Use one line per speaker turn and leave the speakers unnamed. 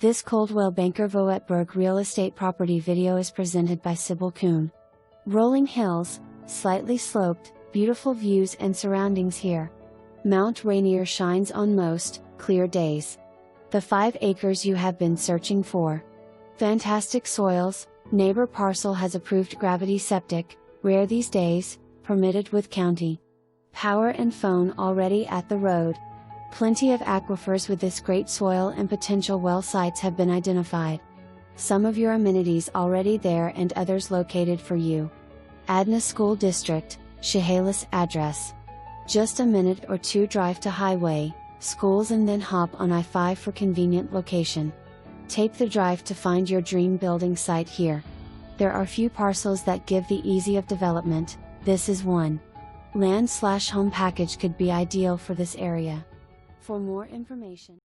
This Coldwell Banker Voetberg real estate property video is presented by Sybil Kuhn. Rolling hills, slightly sloped, beautiful views and surroundings here. Mount Rainier shines on most clear days. The 5 acres you have been searching for. Fantastic soils, neighbor parcel has approved gravity septic, rare these days, permitted with county. Power and phone already at the road. Plenty of aquifers with this great soil and potential well sites have been identified. Some of your amenities already there and others located for you. Adna School District, Chehalis address. Just a minute or 2 drive to highway, schools and then hop on I-5 for convenient location. Take the drive to find your dream building site here. There are few parcels that give the easy of development, this is one. Land/home package could be ideal for this area. For more information